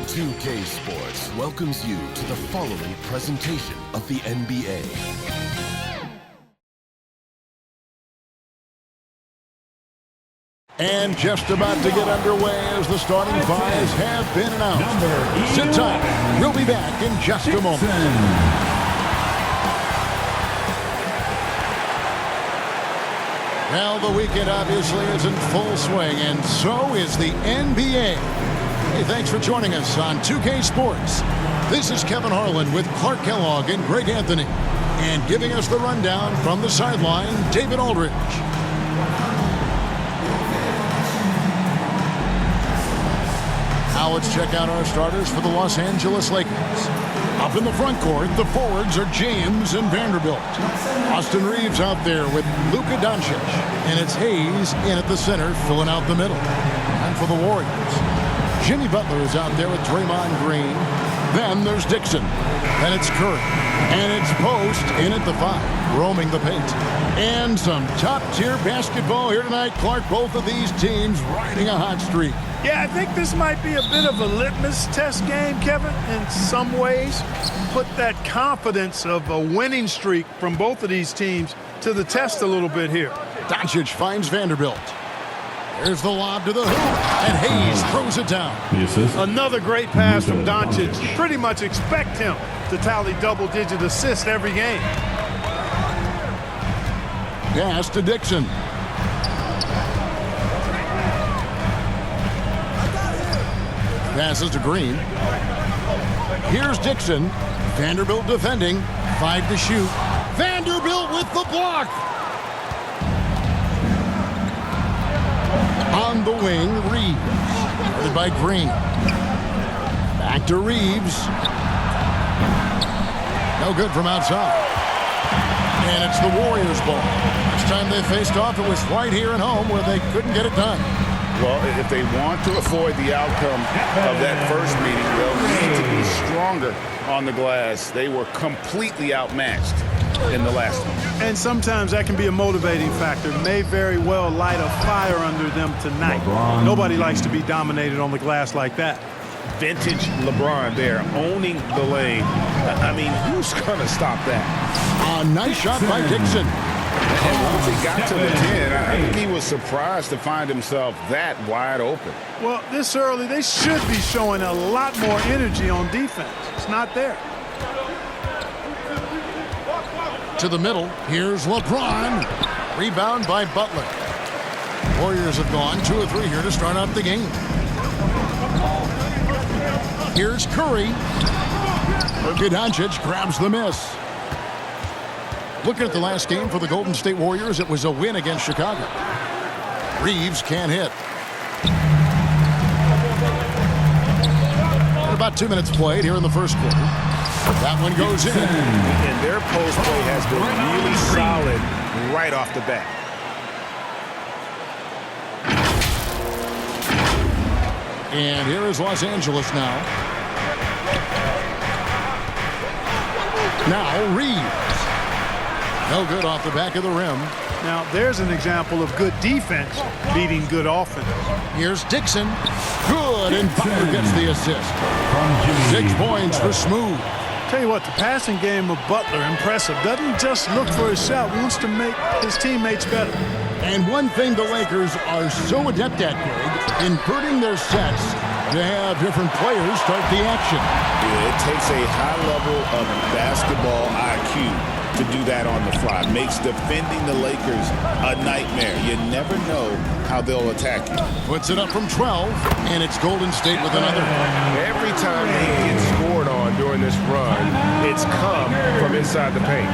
2K Sports welcomes you to the following presentation of the NBA. And just about to get underway as the starting fives have been announced. Sit tight. We'll be back in just a moment. Well, the weekend obviously is in full swing, and so is the NBA. Hey, thanks for joining us on 2K Sports. This is Kevin Harlan with Clark Kellogg and Greg Anthony. And giving us the rundown from the sideline, David Aldridge. Now let's check out our starters for the Los Angeles Lakers. Up in the front court, the forwards are James and Vanderbilt. Austin Reeves out there with Luka Doncic. And it's Hayes in at the center, filling out the middle. And for the Warriors, Jimmy Butler is out there with Draymond Green. Then there's Dixon. Then it's Curry. And it's Post in at the 5, roaming the paint. And some top-tier basketball here tonight. Clark, both of these teams riding a hot streak. Yeah, I think this might be a bit of a litmus test game, Kevin, in some ways. Put that confidence of a winning streak from both of these teams to the test a little bit here. Doncic finds Vanderbilt. There's the lob to the hoop, and Hayes throws it down. Another great pass from Doncic. Pretty much expect him to tally double-digit assists every game. Pass to Dixon. Passes to Green. Here's Dixon. Vanderbilt defending. 5 to shoot. Vanderbilt with the block. On the wing, Reeves. Guarded by Green. Back to Reeves. No good from outside. And it's the Warriors' ball. Last time they faced off, it was right here at home where they couldn't get it done. Well, if they want to avoid the outcome of that first meeting, they'll need to be stronger on the glass. They were completely outmatched in the last one. And sometimes that can be a motivating factor. May very well light a fire under them tonight. Nobody likes to be dominated on the glass like that. Vintage LeBron there, owning the lane. I mean, who's going to stop that? A nice shot by Dixon. And once he got to the 10, I think he was surprised to find himself that wide open. Well, this early, they should be showing a lot more energy on defense. It's not there. To the middle, here's LeBron. Rebound by Butler. Warriors have gone 2 of 3 here to start out the game. Here's Curry. Luka Doncic grabs the miss. Looking at the last game for the Golden State Warriors, it was a win against Chicago. Reeves can't hit. And about 2 minutes played here in the first quarter. That one goes in. And their post play has been really solid right off the bat. And here is Los Angeles now. Now Reeves. No good off the back of the rim. Now, there's an example of good defense beating good offense. Here's Dixon. Good, and Butler gets the assist. 6 points for Smooth. Tell you what, the passing game of Butler, impressive. Doesn't just look for his shot, wants to make his teammates better. And one thing the Lakers are so adept at, Greg, in putting their sets to have different players start the action. Yeah, it takes a high level of basketball IQ to do that on the fly. Makes defending the Lakers a nightmare. You never know how they'll attack you. Puts it up from 12, and it's Golden State with another. Every time he gets scored on during this run, it's come from inside the paint.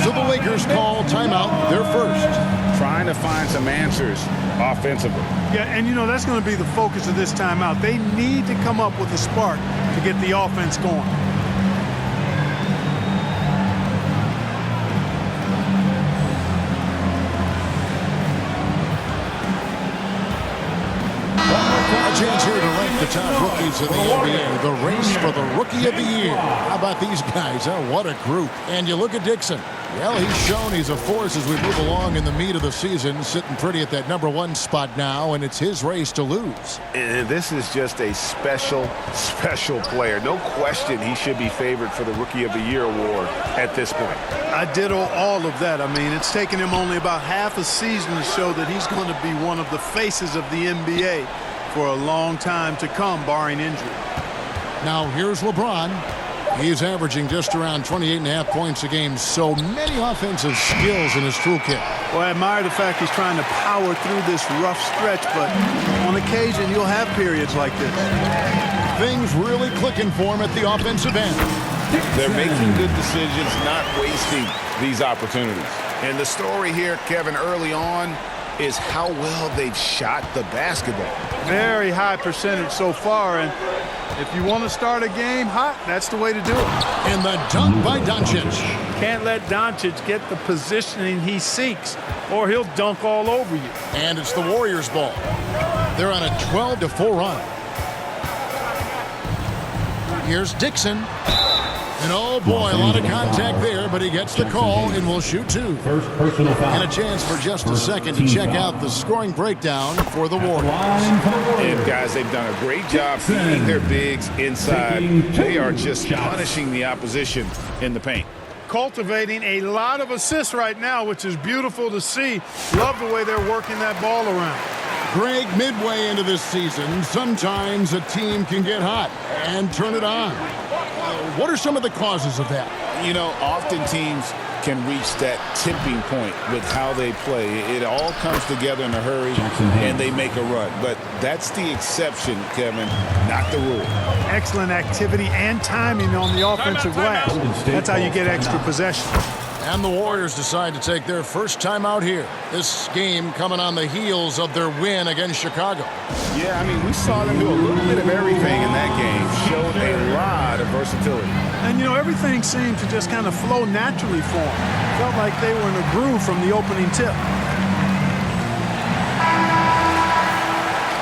So the Lakers call timeout, their first. Trying to find some answers offensively. Yeah, and you know, that's going to be the focus of this timeout. They need to come up with a spark to get the offense going. Chance here to rank the top rookies in the NBA. The race for the Rookie of the Year. How about these guys? Huh? What a group. And you look at Dixon. Well, he's shown he's a force as we move along in the meat of the season, sitting pretty at that #1 spot now, and it's his race to lose. And this is just a special, special player. No question he should be favored for the Rookie of the Year award at this point. I ditto all of that. I mean, it's taken him only about half a season to show that he's going to be one of the faces of the NBA for a long time to come, barring injury. Now here's LeBron. He's averaging just around 28.5 points a game. So many offensive skills in his toolkit. Well, I admire the fact he's trying to power through this rough stretch, but on occasion you'll have periods like this. Things really clicking for him at the offensive end. They're making good decisions, not wasting these opportunities. And the story here, Kevin, early on is how well they've shot the basketball. Very high percentage so far, and if you want to start a game hot, that's the way to do it. And the dunk by Doncic. Can't let Doncic get the positioning he seeks, or he'll dunk all over you. And it's the Warriors' ball. They're on a 12-4 run. Here's Dixon. And oh boy, a lot of contact there, but he gets the call and will shoot two. First personal foul. And a chance for just a second to check out the scoring breakdown for the Warriors. And guys, they've done a great job feeding their bigs inside. They are just punishing the opposition in the paint. Cultivating a lot of assists right now, which is beautiful to see. Love the way they're working that ball around. Greg, midway into this season, sometimes a team can get hot and turn it on. What are some of the causes of that? You know, often teams can reach that tipping point with how they play. It all comes together in a hurry, and they make a run. But that's the exception, Kevin, not the rule. Excellent activity and timing on the offensive glass. That's how you get extra possession. And the Warriors decide to take their first time out here. This game coming on the heels of their win against Chicago. Yeah, I mean, we saw them do a little bit of everything in that game. Showed a lot of versatility. And, you know, everything seemed to just kind of flow naturally for them. Felt like they were in a groove from the opening tip.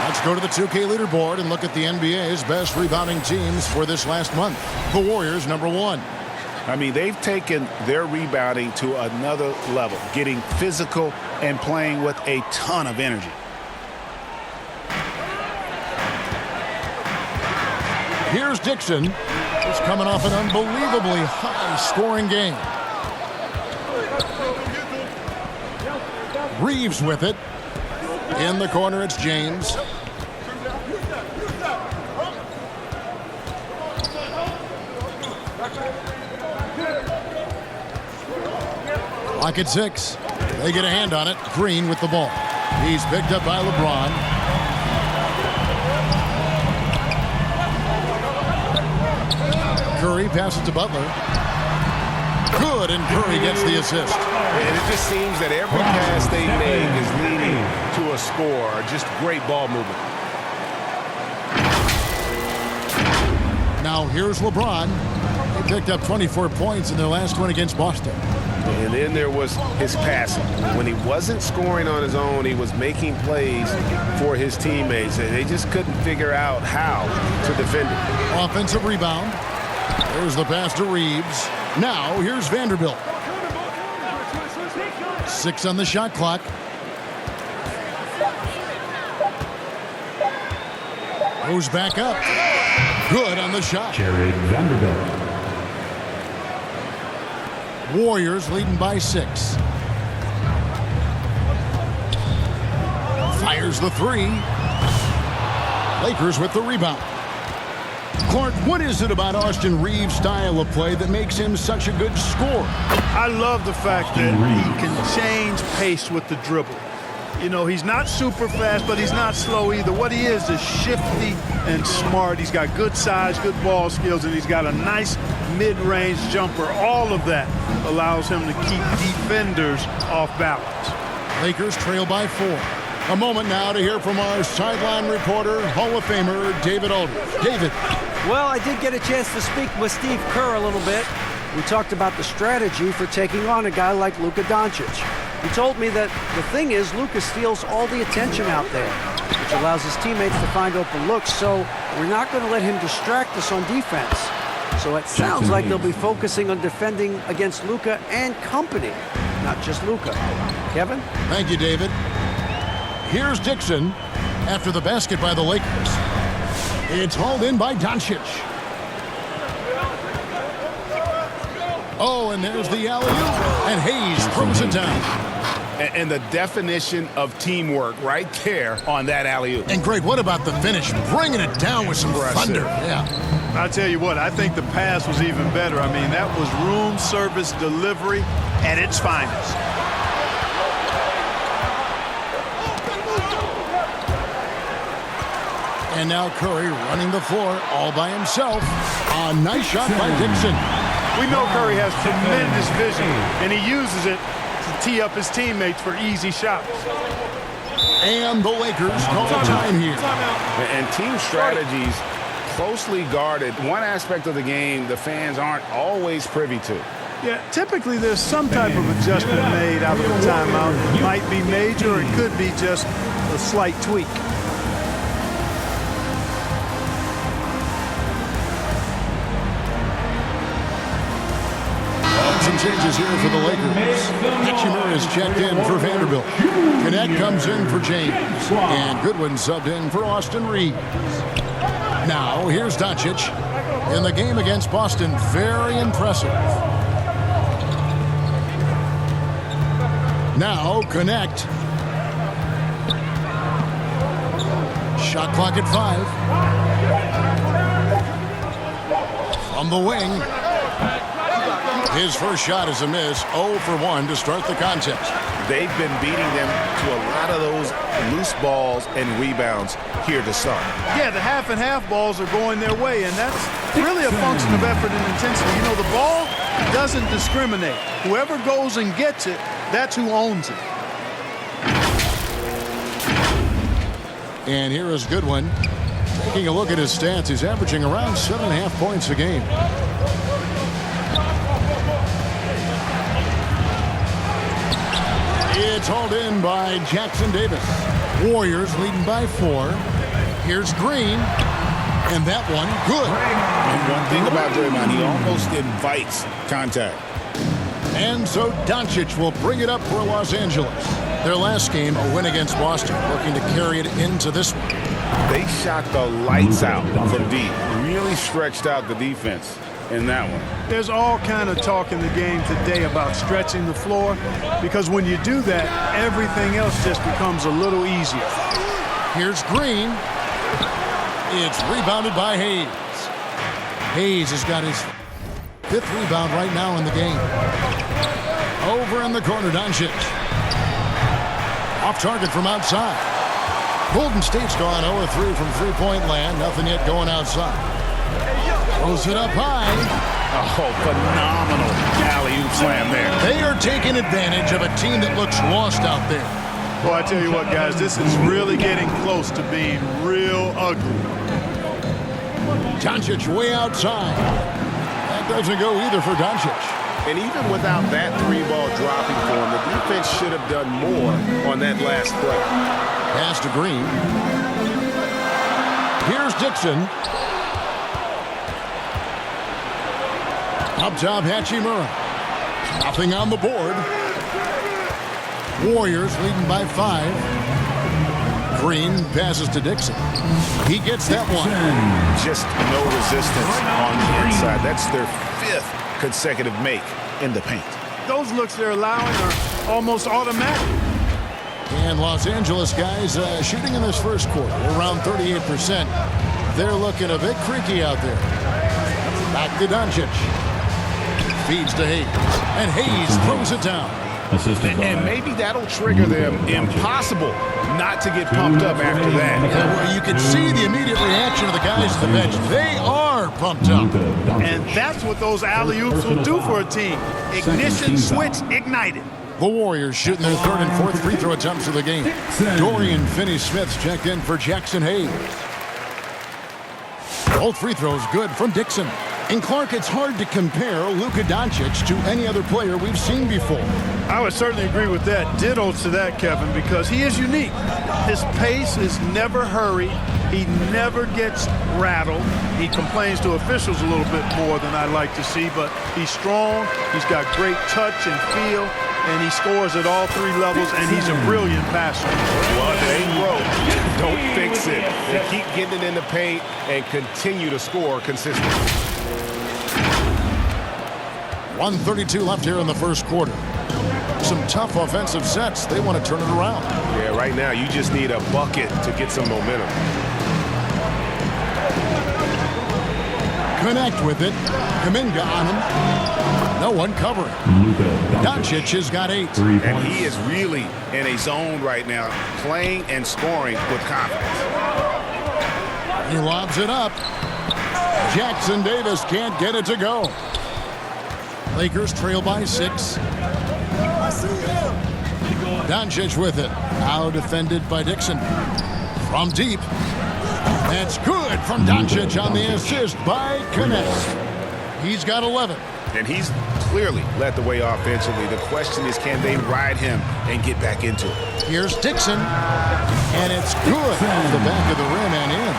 Let's go to the 2K leaderboard and look at the NBA's best rebounding teams for this last month. The Warriors, #1. I mean, they've taken their rebounding to another level, getting physical and playing with a ton of energy. Here's Dixon. He's coming off an unbelievably high-scoring game. Reeves with it. In the corner, it's James. Lock at 6. They get a hand on it. Green with the ball. He's picked up by LeBron. Curry passes to Butler. Good, and Curry gets the assist. And it just seems that every pass they make is leading to a score. Just great ball movement. Now here's LeBron. He picked up 24 points in their last win against Boston. And then there was his passing. When he wasn't scoring on his own, he was making plays for his teammates, and they just couldn't figure out how to defend it. Offensive rebound. There's the pass to Reeves. Now here's Vanderbilt. 6 on the shot clock. Goes back up. Good on the shot. Jared Vanderbilt. Warriors leading by 6. Fires the 3. Lakers with the rebound. Clark, what is it about Austin Reeves' style of play that makes him such a good scorer? I love the fact that he can change pace with the dribble. You know, he's not super fast, but he's not slow either. What he is shifty and smart. He's got good size, good ball skills, and he's got a nice mid-range jumper. All of that allows him to keep defenders off balance. Lakers trail by 4. A moment now to hear from our sideline reporter, Hall of Famer David Aldridge. David. Well, I did get a chance to speak with Steve Kerr a little bit. We talked about the strategy for taking on a guy like Luka Doncic. He told me that the thing is Luka steals all the attention out there, which allows his teammates to find open looks, so we're not going to let him distract us on defense. So it sounds like they'll be focusing on defending against Luka and company, not just Luka. Kevin? Thank you, David. Here's Dixon after the basket by the Lakers. It's hauled in by Doncic. Oh, and there's the alley-oop, and Hayes throws it down. And the definition of teamwork right there on that alley-oop. And Greg, what about the finish? Bringing it down with some thunder. Yeah. I tell you what, I think the pass was even better. I mean, that was room service delivery at its finest. And now Curry running the floor all by himself. A nice shot by Dixon. We know Curry has tremendous vision, and he uses it to tee up his teammates for easy shots. And the Lakers call time here. And team strategies closely guarded. One aspect of the game the fans aren't always privy to. Yeah, typically there's some type of adjustment made out of the timeout. It might be major, or it could be just a slight tweak. Some changes here for the Lakers. Hachimura is checked in for Vanderbilt. Connect comes in for James. And Goodwin subbed in for Austin Reeves. Now, here's Doncic. In the game against Boston, very impressive. Now, Connect. Shot clock at 5. From the wing. His first shot is a miss, 0 for 1 to start the contest. They've been beating them to a lot of those loose balls and rebounds here to start. Yeah, the half and half balls are going their way, and that's really a function of effort and intensity. You know, the ball doesn't discriminate. Whoever goes and gets it, that's who owns it. And here is Goodwin. Taking a look at his stats, he's averaging around 7.5 points a game. It's hauled in by Jackson Davis. Warriors leading by 4. Here's Green. And that one, good. And one thing about Draymond, he almost invites contact. And so Doncic will bring it up for Los Angeles. Their last game, a win against Boston, looking to carry it into this one. They shot the lights out from deep. Really stretched out the defense in that one. There's all kind of talk in the game today about stretching the floor, because when you do that, everything else just becomes a little easier. Here's Green. It's rebounded by Hayes. Hayes has got his 5th rebound right now in the game. Over in the corner, Doncic. Off target from outside. Golden State's gone 0-3 from three-point land. Nothing yet going outside. Throws it up high. Oh, phenomenal alley-oop slam there. They are taking advantage of a team that looks lost out there. Well, I tell you what, guys, this is really getting close to being real ugly. Doncic way outside. That doesn't go either for Doncic. And even without that 3-ball dropping for him, the defense should have done more on that last play. Pass to Green. Here's Dixon. Up top, Hachimura. Nothing on the board. Warriors leading by 5. Green passes to Dixon. He gets that one. Just no resistance on the inside. That's their 5th consecutive make in the paint. Those looks they're allowing are almost automatic. And Los Angeles guys shooting in this first quarter around 38%. They're looking a bit creaky out there. Back to Doncic. Feeds to Hayes. And Hayes throws it down. And maybe that'll trigger them. Impossible not to get pumped up after that. Yeah, you can see the immediate reaction of the guys at the bench. They are pumped up. And that's what those alley-oops will do for a team. Ignition switch ignited. The Warriors shooting their 3rd and 4th free throw attempts of the game. Dorian Finney-Smith's checked in for Jackson Hayes. Both free throws good from Dixon. And Clark, it's hard to compare Luka Doncic to any other player we've seen before. I would certainly agree with that. Ditto to that, Kevin, because he is unique. His pace is never hurried. He never gets rattled. He complains to officials a little bit more than I like to see, but he's strong. He's got great touch and feel, and he scores at all three levels, and he's a brilliant passer. Well, if it ain't broke, don't fix it. And keep getting it in the paint and continue to score consistently. 1:32 left here in the first quarter. Some tough offensive sets. They want to turn it around. Yeah, right now you just need a bucket to get some momentum. Connect with it. Kuminga on him. No one covering. Luka Doncic has got 8. 3 points. And he is really in a zone right now, playing and scoring with confidence. He lobs it up. Jackson Davis can't get it to go. Lakers trail by 6. Doncic with it. Now defended by Dixon. From deep. That's good from Doncic on the assist by Connect. He's got 11. And he's clearly led the way offensively. The question is, can they ride him and get back into it? Here's Dixon. And it's good off the back of the rim and in.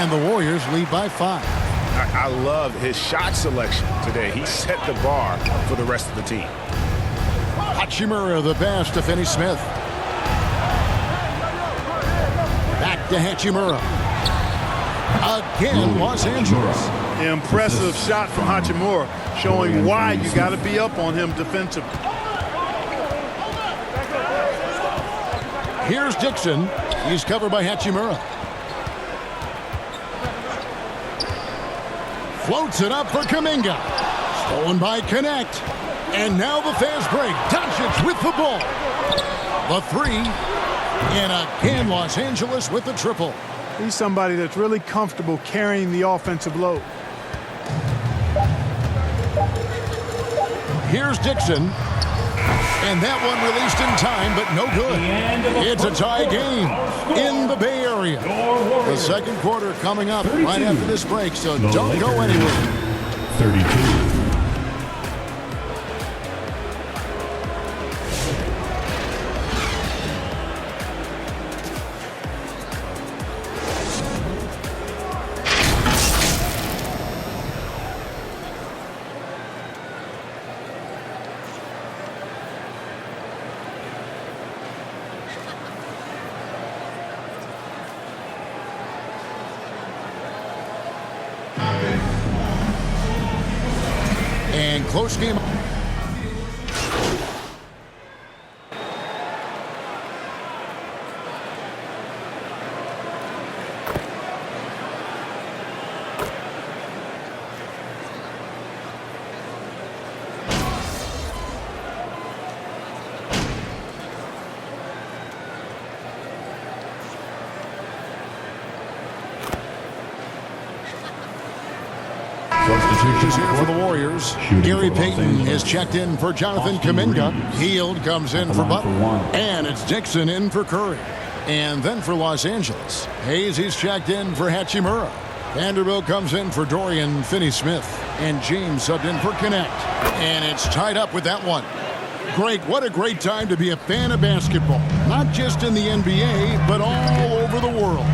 And the Warriors lead by 5. I love his shot selection today. He set the bar for the rest of the team. Hachimura the pass to Finney Smith. Back to Hachimura. Again, Los Angeles. Impressive shot from Hachimura, showing why you got to be up on him defensively. Here's Dixon. He's covered by Hachimura. Floats it up for Kuminga. Stolen by Connect. And now the fast break. Doncic with the ball. The 3. And again, Los Angeles with the triple. He's somebody that's really comfortable carrying the offensive load. Here's Dixon. And that one released in time, but no good. It's a tie game in the Bay Area. The second quarter coming up right after this break, so don't go anywhere. 32. And close game. Substitutions here for the Warriors. Gary Payton is checked in for Jonathan Kuminga. Hield comes in for Butler. And it's Dixon in for Curry. And then for Los Angeles, Hayes, he's checked in for Hachimura. Vanderbilt comes in for Dorian Finney-Smith. And James subbed in for Connect. And it's tied up with that one. Greg, what a great time to be a fan of basketball. Not just in the NBA, but all over the world.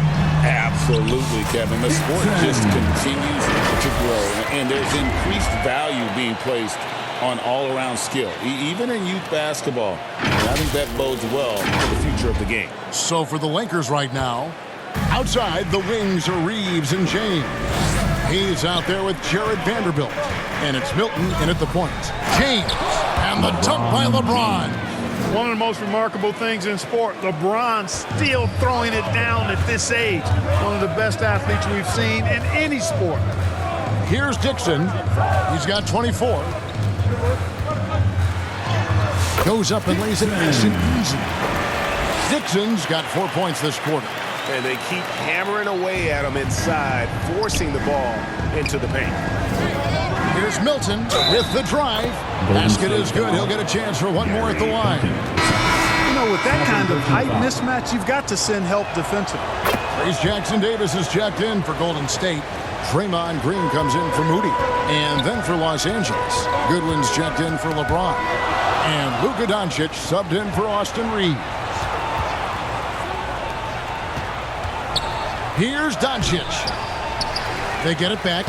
Absolutely, Kevin. The sport just continues to grow, and there's increased value being placed on all-around skill, even in youth basketball. And I think that bodes well for the future of the game. So for the Lakers right now, outside the wings are Reeves and James. He's out there with Jared Vanderbilt, and it's Milton in at the point. James, and the dunk by LeBron. One of the most remarkable things in sport, LeBron still throwing it down at this age. One of the best athletes we've seen in any sport. Here's Dixon. He's got 24. Goes up and lays it nice and easy. Dixon's got 4 points this quarter. And they keep hammering away at him inside, forcing the ball into the paint. Here's Milton with the drive. Basket is good. He'll get a chance for one more at the line. You know, with that kind of height mismatch, you've got to send help defensively. Jackson Davis is checked in for Golden State. Draymond Green comes in for Moody. And then for Los Angeles, Goodwin's checked in for LeBron. And Luka Doncic subbed in for Austin Reeves. Here's Doncic. They get it back.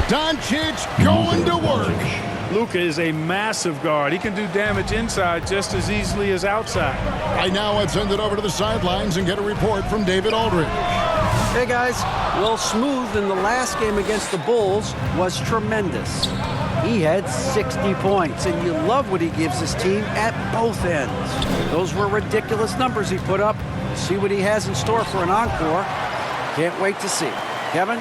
Doncic going to work. Luka is a massive guard. He can do damage inside just as easily as outside. Right now, let's send it over to the sidelines and get a report from David Aldridge. Hey guys, well, Smooth in the last game against the Bulls was tremendous. He had 60 points, and you love what he gives his team at both ends. Those were ridiculous numbers he put up. See what he has in store for an encore. Can't wait to see. Kevin?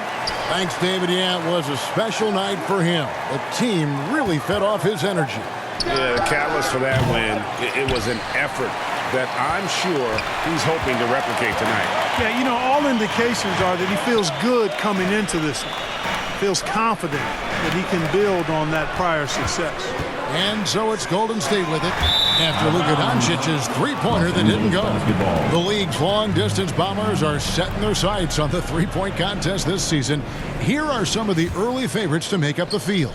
Thanks, David. Yeah, it was a special night for him. The team really fed off his energy. Yeah, the catalyst for that win, it was an effort that I'm sure he's hoping to replicate tonight. Yeah, you know, all indications are that he feels good coming into this one. Feels confident that he can build on that prior success. And so it's Golden State with it after Luka Doncic's three-pointer that didn't go. The league's long-distance bombers are setting their sights on the three-point contest this season. Here are some of the early favorites to make up the field.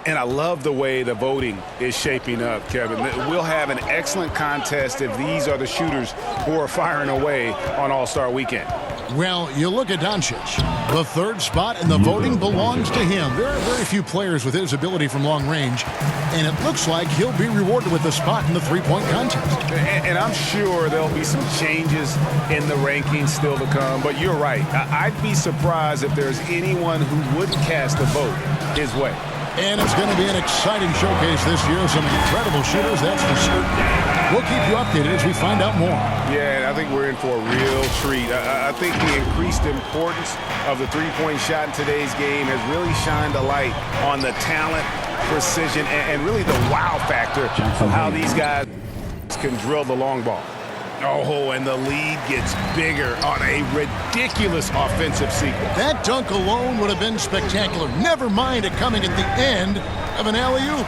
And I love the way the voting is shaping up, Kevin. We'll have an excellent contest if these are the shooters who are firing away on All-Star Weekend. Well, you look at Doncic. The third spot in the voting belongs to him. There are very few players with his ability from long range, and it looks like he'll be rewarded with a spot in the three-point contest. And I'm sure there'll be some changes in the rankings still to come, but you're right. I'd be surprised if there's anyone who wouldn't cast a vote his way. And it's going to be an exciting showcase this year. Some incredible shooters, that's for certain. We'll keep you updated as we find out more. Yeah, I think we're in for a real treat. I think the increased importance of the three-point shot in today's game has really shined a light on the talent, precision, and really the wow factor of how these guys can drill the long ball. Oh, and the lead gets bigger on a ridiculous offensive sequence. That dunk alone would have been spectacular. Never mind it coming at the end of an alley-oop.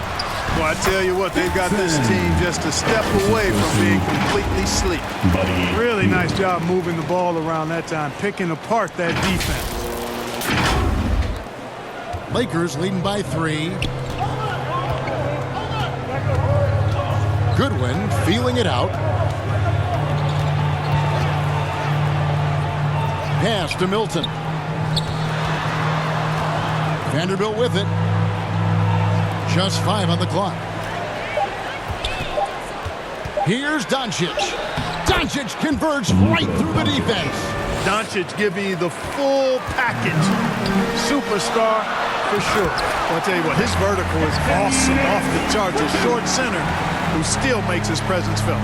Well, I tell you what, they've got this team just a step away from being completely asleep. Really nice job moving the ball around that time, picking apart that defense. Lakers leading by 3. Goodwin feeling it out. Pass to Milton. Vanderbilt with it. Just 5 on the clock. Here's Doncic. Doncic converts right through the defense. Doncic giving you the full package. Superstar for sure. Well, I'll tell you what, his vertical is awesome off the charts. A short center who still makes his presence felt.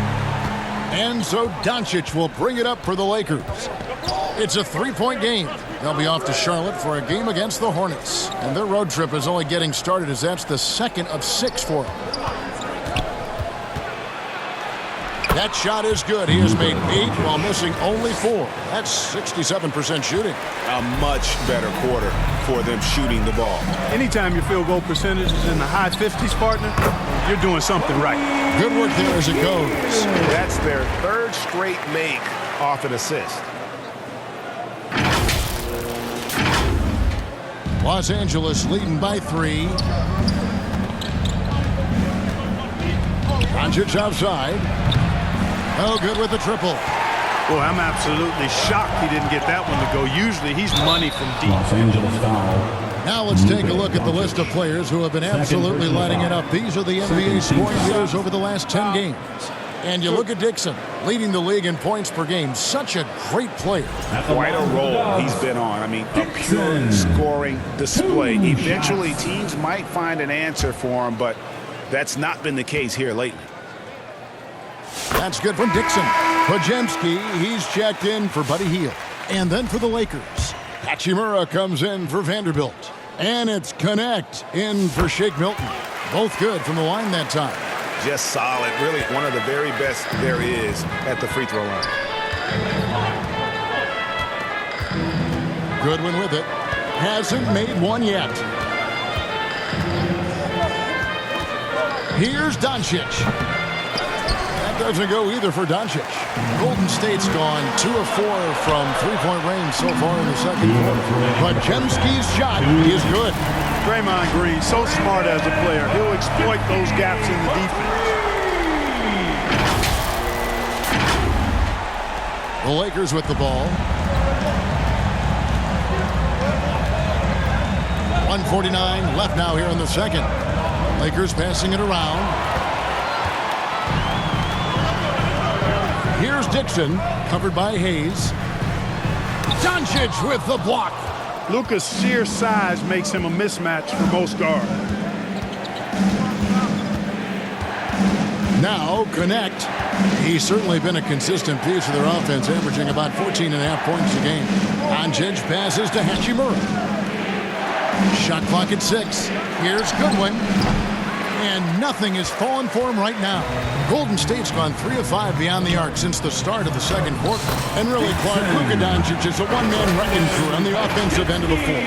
And so Doncic will bring it up for the Lakers. It's a 3-point game. They'll be off to Charlotte for a game against the Hornets. And their road trip is only getting started as that's the second of 6 for them. That shot is good. He has made 8 while missing only 4. That's 67% shooting. A much better quarter for them shooting the ball. Anytime your field goal percentage is in the high 50s, partner, you're doing something right. Good work there as it goes. That's their 3rd straight make off an assist. Los Angeles leading by 3. Doncic outside. Oh, good with the triple. Boy, I'm absolutely shocked he didn't get that one to go. Usually he's money from deep. Los Angeles foul. Now let's take a look at the list of players who have been absolutely lighting it up. These are the NBA scoring leaders over the last 10 games. And you look at Dixon, leading the league in points per game. Such a great player. Quite a role he's been on. I mean, a pure scoring display. Eventually, teams might find an answer for him, but that's not been the case here lately. That's good from Dixon. Pajemski, he's checked in for Buddy Hield. And then for the Lakers, Hachimura comes in for Vanderbilt. And it's Connect in for Shake Milton. Both good from the line that time. Just solid. Really one of the very best there is at the free throw line. Goodwin with it. Hasn't made one yet. Here's Doncic. That doesn't go either for Doncic. Golden State's gone 2 of 4 from three-point range so far in the second quarter. But Jemski's shot is good. Draymond Green, so smart as a player. He'll exploit those gaps in the defense. The Lakers with the ball. 1:49 left now here in the second. Lakers passing it around. Here's Dixon, covered by Hayes. Doncic with the block. Luka's sheer size makes him a mismatch for most guards. Now connect. He's certainly been a consistent piece of their offense, averaging about 14.5 points a game. Doncic passes to Hachimura. Shot clock at 6. Here's Goodwin. And nothing is falling for him right now. Golden State's gone 3 of 5 beyond the arc since the start of the second quarter. And really, Clark, Luka Doncic is a one-man wrecking crew on the offensive end of the floor.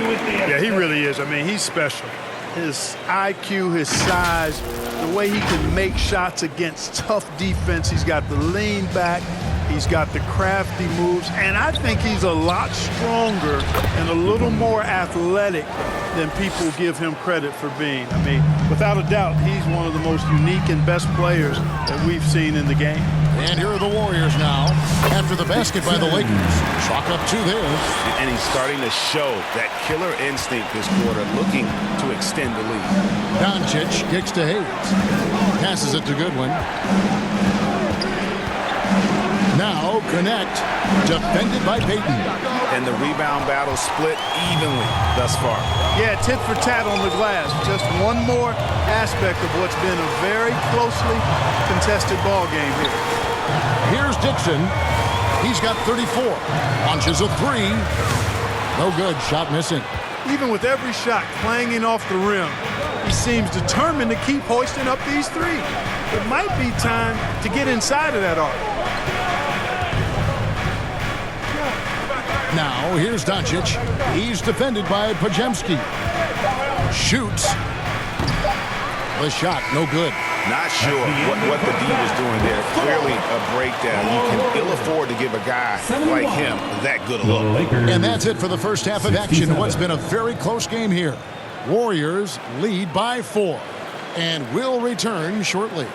Yeah, he really is. I mean, he's special. His IQ, his size, the way he can make shots against tough defense. He's got the lean back. He's got the crafty moves. And I think he's a lot stronger and a little more athletic than people give him credit for being. I mean, without a doubt, he's one of the most unique and best players that we've seen in the game. And here are the Warriors now. After the basket by the Lakers. Chalk up 2 there. And he's starting to show that killer instinct this quarter, looking to extend the lead. Doncic kicks to Hayes. Passes it to Goodwin. Now connect. Defended by Payton. And the rebound battle split evenly thus far. Yeah, tit for tat on the glass. Just one more aspect of what's been a very closely contested ball game here. Here's Dixon. He's got 34. Launches a 3. No good. Shot missing. Even with every shot clanging off the rim, he seems determined to keep hoisting up these threes. It might be time to get inside of that arc. Now, here's Doncic. He's defended by Podziemski. Shoots. The shot, no good. Not sure what the D was doing there. Clearly a breakdown. You can ill afford to give a guy like him that good a look. And that's it for the first half of action in what's been a very close game here. Warriors lead by 4. And will return shortly.